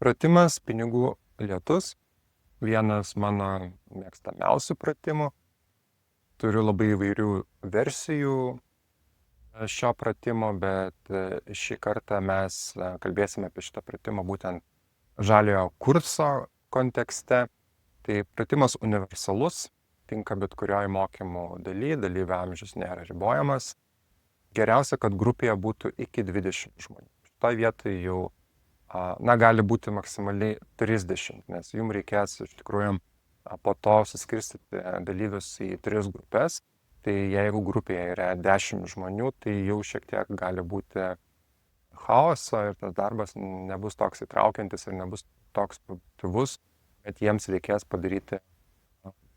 Pratimas pinigų lietus. Vienas mano mėgstamiausių pratimų. Turiu labai įvairių versijų šio pratimo, bet šį kartą mes kalbėsime apie šitą pratimą būtent žaliojo kurso kontekste. Tai pratimas universalus, tinka bet kurioje mokymų dalyvių amžius nėra ribojamas. Geriausia, kad grupėje būtų iki 20 žmonių. Šitoje vietoje jau gali būti maksimaliai 30, nes jums reikės iš tikrųjų po to suskirstyti dalyvius į 3 grupės. Tai jeigu grupėje yra 10 žmonių, tai jau šiek tiek gali būti chaoso ir tas darbas nebus toks įtraukiantis ir nebus toks produktyvus, bet jiems reikės padaryti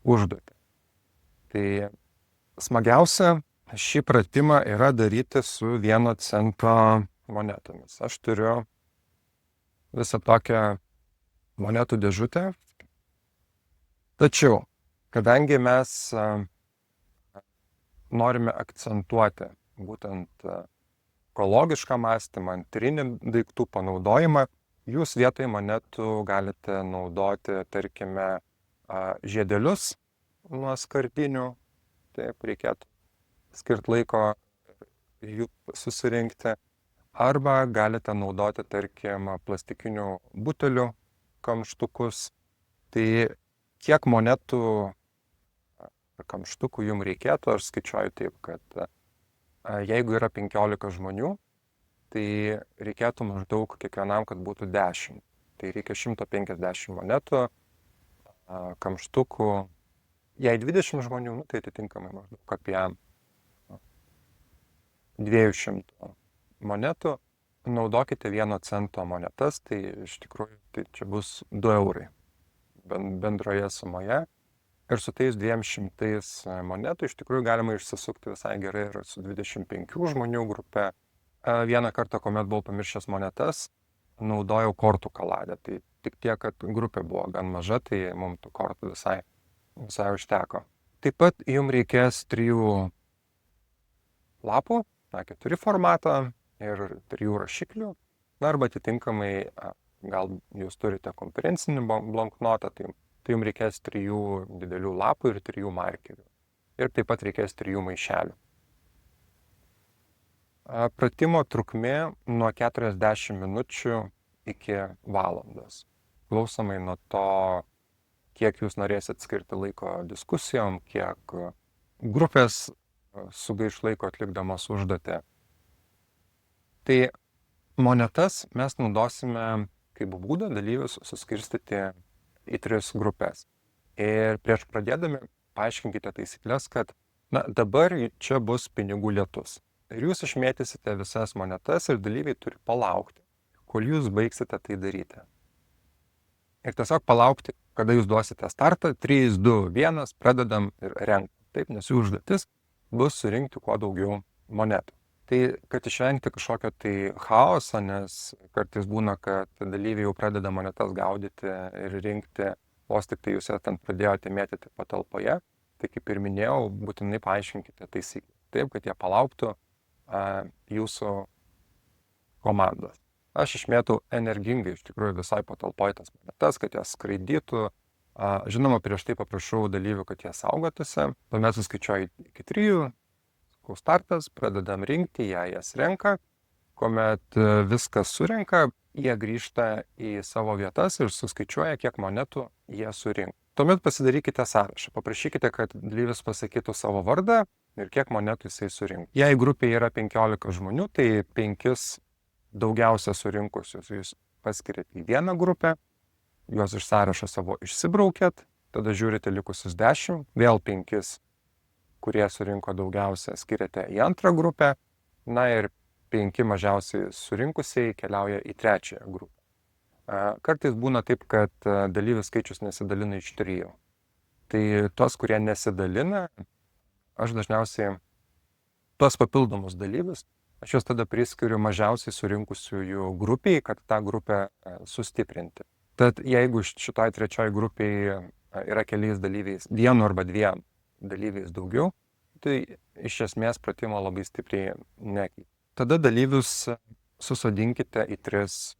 užduotį. Tai smagiausia šį pratimą yra daryti su 1 cento monetomis. Aš turiu visą tokią monetų dėžutę. Tačiau, kadangi mes norime akcentuoti būtent ekologišką mąstymą, antrinį daiktų panaudojimą, jūs vietoj monetų galite naudoti, tarkime, žiedelius nuo skardinių. Taip, reikėtų skirti laiko jų susirinkti. Arba galite naudoti, tarkim, plastikinių butelių kamštukus. Tai kiek monetų ar kamštukų jums reikėtų, aš skaičiuoju taip, kad jeigu yra 15 žmonių, tai reikėtų maždaug kiekvienam, kad būtų 10. Tai reikia 150 monetų, kamštukų. Jei 20 žmonių, tai atitinkamai maždaug apie 200 monetų. Naudokite 1 cento monetas, tai iš tikrųjų tai čia bus 2 eurai bendroje sumoje. Ir su tais 200 monetų iš tikrųjų galima išsisukti visai gerai ir su 25 žmonių grupe. Vieną kartą, kuomet buvau pamiršęs monetas, naudojau kortų kaladę. Tai tik tiek, kad grupė buvo gan maža, tai mums tų kortų visai užteko. Taip pat jums reikės 3 lapų, 4 formatą ir 3 rašiklių. Arba atitinkamai, gal jūs turite konferencinį bloknotą, tai jums reikės 3 didelių lapų ir 3 markerių. Ir taip pat reikės 3 maišelių. Pratimo trukmė nuo 40 minučių iki valandos. Klausomai nuo to, kiek jūs norėsit skirti laiko diskusijom, kiek grupės sugaiš laiko atlikdamos užduotį. Tai monetas mes naudosime kaip būdą dalyvius suskirstyti į 3 grupės. Ir prieš pradėdami paaiškinkite taisyklės, kad dabar čia bus pinigų lietus. Ir jūs išmėtysite visas monetas ir dalyviai turi palaukti, kol jūs baigsite tai daryti. Ir tiesiog palaukti, kada jūs duosite startą, 3, 2, 1, pradedam ir renkam. Taip, nes jų užduotis bus surinkti kuo daugiau monetų. Tai, kad išvengti kažkokio tai chaoso, nes kartais būna, kad dalyviai jau pradeda monetas gaudyti ir rinkti, vos tik tai jūs ten pradėjote mėtyti patalpoje, tai kaip ir minėjau, būtinai paaiškinkite taisyklę. Taip, kad jie palauktų jūsų komandos. Aš išmėtau energingai iš tikrųjų visai patalpoje tas monetas, kad jas skraidytų. Žinoma, prieš tai paprašau dalyvių, kad jie saugotųsi. Tuomet suskaičiuoju iki 3, startas, pradedam rinkti, jie jas renka. Kuomet viskas surenka, jie grįžta į savo vietas ir suskaičiuoja, kiek monetų jie surinko. Tuomet pasidarykite sąrašą. Paprašykite, kad dalyvis pasakytų savo vardą ir kiek monetų jisai surinko. Jei grupėje yra 15 žmonių, tai 5 daugiausia surinkusius jūs paskiriate į 1 grupę, juos iš sąrašo savo išsibraukėt, tada žiūrite likusius 10, vėl 5, kurie surinko daugiausia, skiriate į 2 grupę, ir 5 mažiausiai surinkusiai keliauja į 3 grupę. Kartais būna taip, kad dalyvių skaičius nesidalina iš 3. Tai tos, kurie nesidalina, aš dažniausiai tuos papildomus dalyvius, aš juos tada priskiriu mažiausiai surinkusiųjų grupiai, kad tą grupę sustiprinti. Tad jeigu šitoj 3 grupėje yra keliais dalyviais, 1 arba 2 dalyviais daugiau, tai iš esmės pratimo labai stipriai nekeičia. Tada dalyvius susodinkite į 3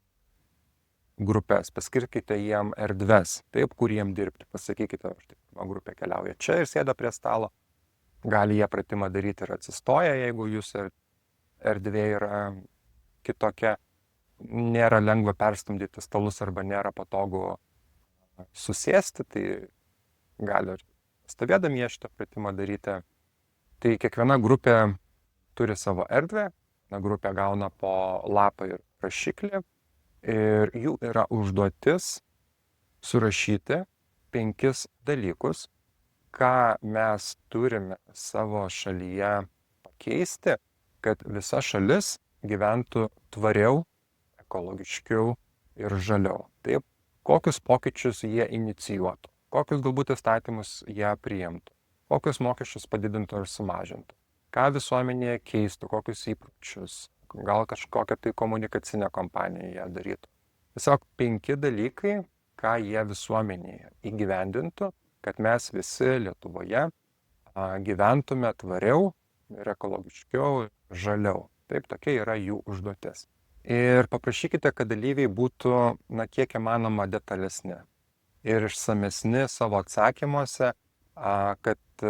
grupės, paskirkite jiem erdves, taip, kur jiem dirbti. Pasakykite, štai, grupė keliauja čia ir sėda prie stalo. Gali jie pratimą daryti ir atsistoja, jeigu jūsų erdvė yra kitokia. Nėra lengva perstumdyti stalus arba nėra patogu susėsti, tai gali ir stovėdami jie šitą pratimą daryti. Tai kiekviena grupė turi savo erdvę, grupė gauna po lapą ir rašiklį ir jų yra užduotis surašyti 5 dalykus, ką mes turime savo šalyje pakeisti, kad visa šalis gyventų tvariau, ekologiškiau ir žaliau. Taip, kokius pokyčius jie inicijuotų, kokius galbūt įstatymus jie priimtų, kokius mokesčius padidintų ar sumažintų, ką visuomenėje keistų, kokius įpročius, gal kažkokią tai komunikacinę kampaniją jie darytų. Tiesiog 5 dalykai, ką jie visuomenėje įgyvendintų, kad mes visi Lietuvoje gyventume tvariau ir ekologiškiau, žaliau. Taip, tokia yra jų užduotis. Ir paprašykite, kad dalyviai būtų, kiek įmanoma detalesni ir išsamesni savo atsakymuose, kad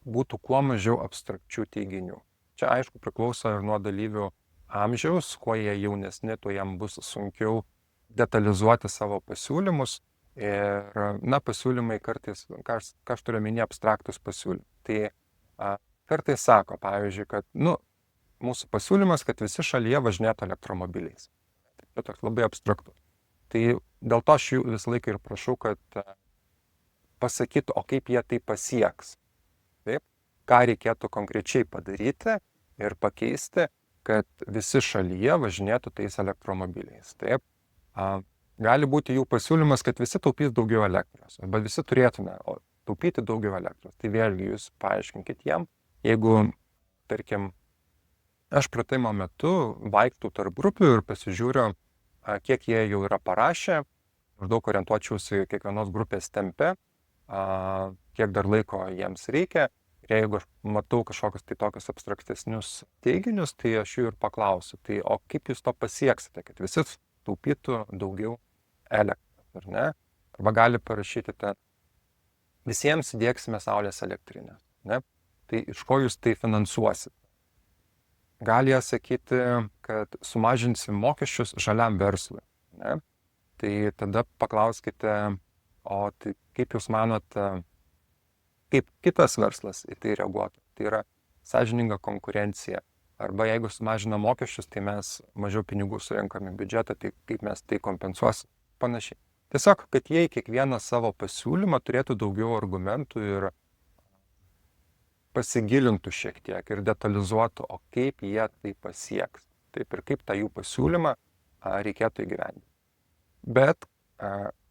būtų kuo mažiau abstrakčių teiginių. Čia aišku priklauso ir nuo dalyvių amžiaus, kuo jie jaunesni, tuo jam bus sunkiau detalizuoti savo pasiūlymus. Ir, pasiūlymai kartais, ką aš turiu omeny, abstraktus pasiūlymai. Tai kartais sako, pavyzdžiui, kad, mūsų pasiūlymas, kad visi šalyje važinėtų elektromobiliais. Tai toks labai abstraktus. Tai dėl to aš jų visą laiką ir prašau, kad pasakytų, o kaip jie tai pasieks. Taip, ką reikėtų konkrečiai padaryti ir pakeisti, kad visi šalyje važinėtų tais elektromobiliais. Taip, gali būti jų pasiūlymas, kad visi taupys daugiau elektros, arba visi turėtume taupyti daugiau elektros. Tai vėlgi jūs paaiškinkit jiem, jeigu, tarkim, aš pratimo metu vaikštų tarp grupių ir pasižiūriu, kiek jie jau yra parašę, maždaug orientuočiausi kiekvienos grupės tempe, kiek dar laiko jiems reikia. Ir jeigu aš matau kažkokius tai tokius abstraktesnius teiginius, tai aš jų ir paklausiu, tai o kaip jūs to pasieksite, kad visi taupytų daugiau elektros, ar ne? Arba gali parašyti ten, visiems įdiegsime saulės elektrinę, ne? Tai iš ko jūs tai finansuosite? Gali jie sakyti, kad sumažinsim mokesčius žaliam verslui, ne? Tai tada paklauskite, o tai kaip jūs manote, kaip kitas verslas į tai reaguotų? Tai yra sąžininga konkurencija. Arba jeigu sumažina mokesčius, tai mes mažiau pinigų surenkame į biudžetą, tai kaip mes tai kompensuosim, panašiai. Tiesiog, kad jie į kiekvieną savo pasiūlymą turėtų daugiau argumentų ir pasigilintų šiek tiek ir detalizuotų, o kaip jie tai pasieks. Taip ir kaip tą jų pasiūlymą reikėtų įgyvendinti. Bet,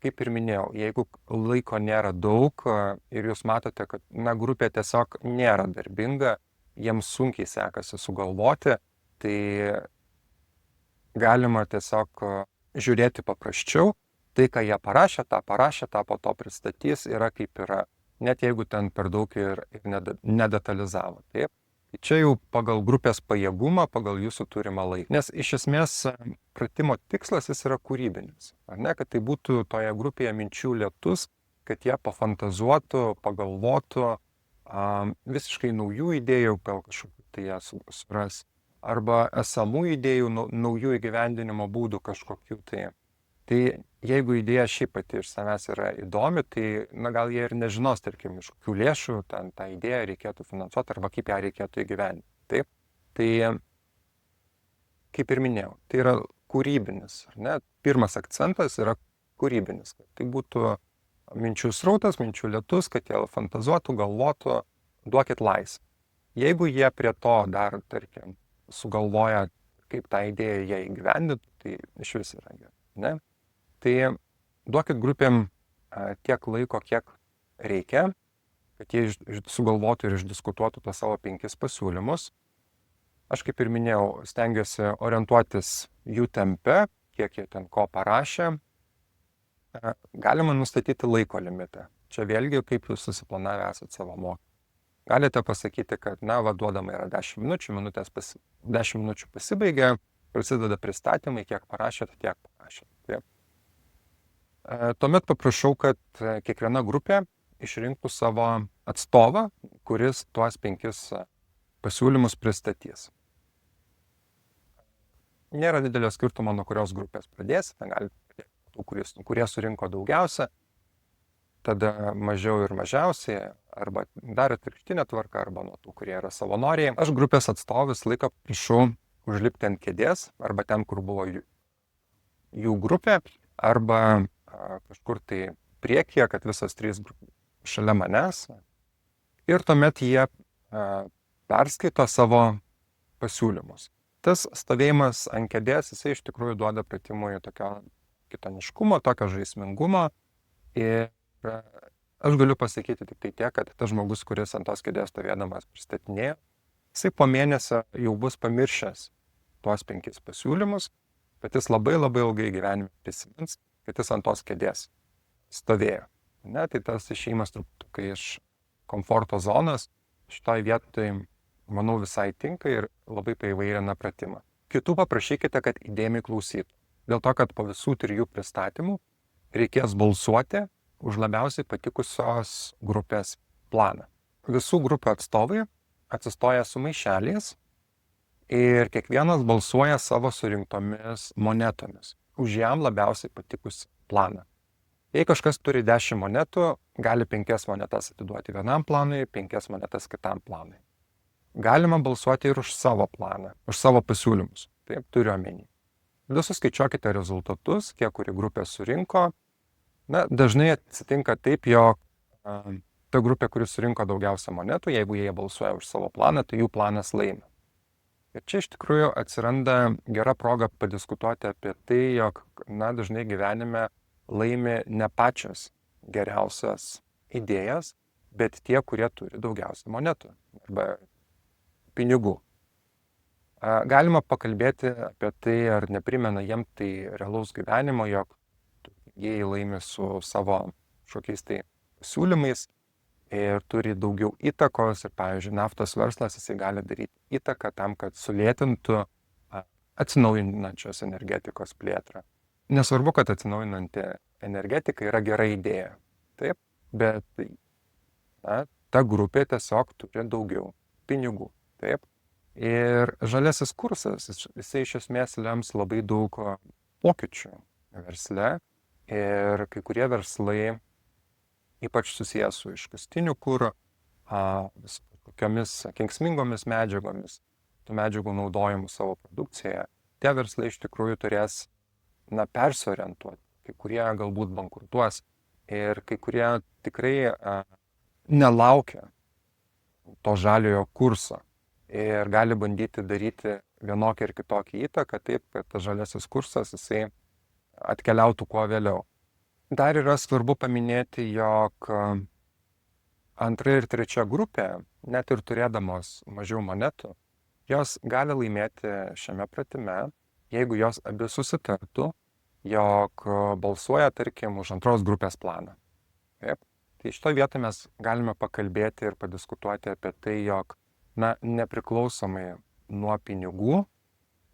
kaip ir minėjau, jeigu laiko nėra daug ir jūs matote, kad grupė tiesiog nėra darbinga, jiems sunkiai sekasi sugalvoti, tai galima tiesiog žiūrėti paprasčiau. Tai, ką jie parašė, tą po to pristatys, yra kaip yra. Net jeigu ten per daug ir nedetalizavo. Taip. Tai čia jau pagal grupės pajėgumą, pagal jūsų turimą laiką. Nes iš esmės pratimo tikslas jis yra kūrybinis. Ar ne, kad tai būtų toje grupėje minčių lietus, kad jie pafantazuotų, pagalvotų, visiškai naujų idėjų, gal kažkokių tai jie suras, arba esamų idėjų, naujų įgyvendinimo būdų kažkokių tai. Tai jeigu idėja šiaip pati iš savęs yra įdomi, tai gal jie ir nežinos, tarkim, iš kokių lėšų tą idėją reikėtų finansuoti arba kaip ją reikėtų įgyvendinti. Taip? Tai, kaip ir minėjau, tai yra kūrybinis. Ar ne? Pirmas akcentas yra kūrybinis. Tai būtų minčių srautas, minčių lietus, kad jie fantazuotų, galvotų, duokit laisvę. Jeigu jie prie to dar, tarkim, sugalvoja, kaip tą idėją jie įgyvendintų, tai iš vis yra gerai. Ne? Tai duokit grupėm tiek laiko, kiek reikia, kad jie sugalvotų ir išdiskutuotų tą savo 5 pasiūlymus. Aš kaip ir minėjau, stengiuosi orientuotis jų tempe, kiek jie ten ko parašė. Galima nustatyti laiko limitą. Čia vėlgi, kaip jūs susiplanavę esat savo mokymą. Galite pasakyti, kad, duodama yra 10 minučių, 10 minučių pasibaigia, prasideda pristatymai, kiek parašėte, tiek parašėte. Taip. Tuomet paprašau, kad kiekviena grupė išrinktų savo atstovą, kuris tuos 5 pasiūlymus pristatys. Nėra didelio skirtumo, nuo kurios grupės pradėsite, galite pradėti tų, kurie surinko daugiausia, tada mažiau ir mažiausiai, arba dar atvirkštinė tvarka, arba nuo tų, kurie yra savanoriai. Aš grupės atstovus laiką prašau užlipti ant kėdės, arba ten, kur buvo jų grupė, arba kažkur tai priekyje, kad visas 3 šalia manęs. Ir tuomet jie perskaito savo pasiūlymus. Tas stovėjimas ant kėdės, jisai iš tikrųjų duoda pratimui tokio kitoniškumo, tokio žaismingumo. Ir aš galiu pasakyti tik tai tiek, kad tas žmogus, kuris ant tos kėdės stovėdamas pristatinėjo, jisai po mėnesio jau bus pamiršęs tuos 5 pasiūlymus, bet jis labai labai ilgai gyvenime prisimins, kad jis ant tos kėdės stovėjo. Ne, tai tas išėjimas truputį iš komforto zonos šitoj vietoj, manau, visai tinka ir labai paįvairina pratimą. Kitų paprašykite, kad įdėmiai klausytų. Dėl to, kad po visų 3 pristatymų reikės balsuoti už labiausiai patikusios grupės planą. Visų grupių atstovai atsistoja su maišeliais ir kiekvienas balsuoja savo surinktomis monetomis už jam labiausiai patikusį planą. Jei kažkas turi 10 monetų, gali 5 monetas atiduoti vienam planui, 5 monetas kitam planui. Galima balsuoti ir už savo planą, už savo pasiūlymus. Taip, turiu omeny. Visus skaičiuokite rezultatus, kiek kuri grupė surinko. Na, dažnai atsitinka taip, jog ta grupė, kuri surinko daugiausia monetų, jeigu jie balsuoja už savo planą, tai jų planas laimi. Ir čia iš tikrųjų atsiranda gera proga padiskutuoti apie tai, jog dažnai gyvenime laimi ne pačios geriausias idėjas, bet tie, kurie turi daugiausia monetų arba pinigų. Galima pakalbėti apie tai, ar neprimena jiem tai realaus gyvenimo, jog jie laimi su savo kažkokiais tai pasiūlymais ir turi daugiau įtakos ir, pavyzdžiui, naftos verslas jisai gali daryti įtaką tam, kad sulėtintų atsinaujinančios energetikos plėtrą. Nesvarbu, kad atsinaujinanti energetika yra gera idėja, taip, bet ta grupė tiesiog turi daugiau pinigų, taip. Ir žaliasis kursas, jisai iš esmės lems labai daug pokyčių versle ir kai kurie verslai, ypač susijęs su iškastiniu kuru, kokiamis kenksmingomis medžiagomis, tų medžiagų naudojimu savo produkcijoje, tie verslai iš tikrųjų turės persiorientuoti, kai kurie galbūt bankrutuos ir kai kurie tikrai nelaukia to žaliojo kurso ir gali bandyti daryti vienokią ir kitokią įtaką, taip, kad tas žaliasis kursas jisai atkeliautų kuo vėliau. Dar yra svarbu paminėti, jog antra ir trečia grupė, net ir turėdamos mažiau monetų, jos gali laimėti šiame pratime, jeigu jos abi susitartų, jog balsuoja, tarkim, už antros grupės planą. Taip. Tai šitoje vietoje mes galime pakalbėti ir padiskutuoti apie tai, jog nepriklausomai nuo pinigų,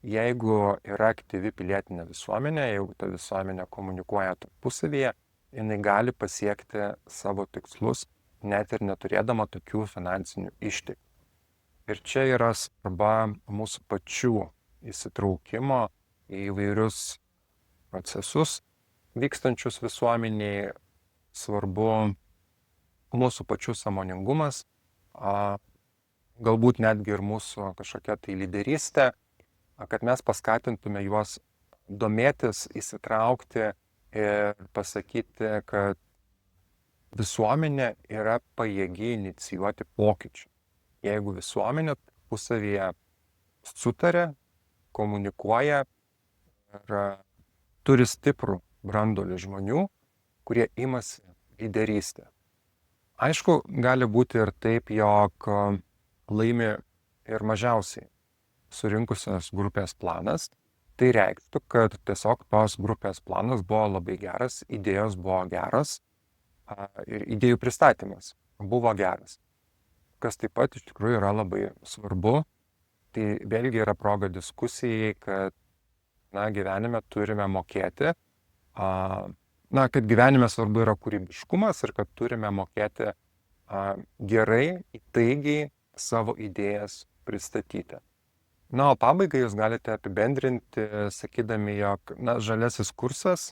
jeigu yra aktyvi pilietinė visuomenė, jeigu ta visuomenė komunikuoja tarpusavyje, jinai gali pasiekti savo tikslus, net ir neturėdama tokių finansinių išteklių. Ir čia yra svarba mūsų pačių įsitraukimo į įvairius procesus vykstančius visuomeniai, svarbu mūsų pačių sąmoningumas, galbūt netgi ir mūsų kažkokia tai lyderystė, kad mes paskatintume juos domėtis, įsitraukti ir pasakyti, kad visuomenė yra pajėgi inicijuoti pokyčių. Jeigu visuomenė pusavyje sutarė, komunikuoja ir turi stiprų branduolį žmonių, kurie imasi lyderystę. Aišku, gali būti ir taip, jog laimi ir mažiausiai surinkusios grupės planas. Tai reikštų, kad tiesiog tos grupės planas buvo labai geras, idėjos buvo geras ir idėjų pristatymas buvo geras. Kas taip pat iš tikrųjų yra labai svarbu, tai vėlgi yra proga diskusijai, kad gyvenime turime mokėti Na, kad gyvenime svarbu yra kūrybiškumas ir kad turime mokėti gerai, įtaigiai savo idėjas pristatyti. Na, o pabaigai jūs galite apibendrinti, sakydami, jog žaliasis kursas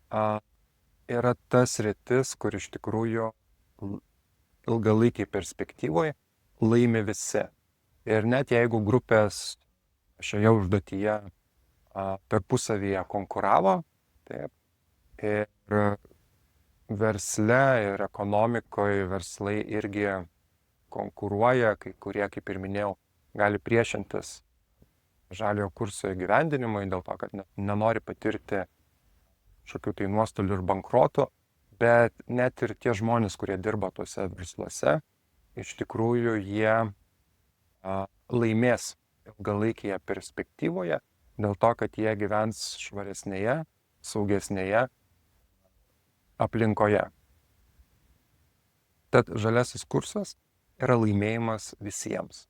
yra tas sritis, kur iš tikrųjų ilgalaikiai perspektyvoje laimi visi. Ir net jeigu grupės šioje užduotyje tarpusavyje konkuravo, taip, ir versle ir ekonomikoje verslai irgi konkuruoja, kai kurie, kaip ir minėjau, gali priešintis žaliojo kurso įgyvendinimui dėl to, kad nenori patirti kažkokių tai nuostolių ir bankrotų, bet net ir tie žmonės, kurie dirba tuose versluose, iš tikrųjų jie laimės ilgalaikėje perspektyvoje dėl to, kad jie gyvens švaresnėje, saugesnėje aplinkoje. Tad žaliasis kursas yra laimėjimas visiems.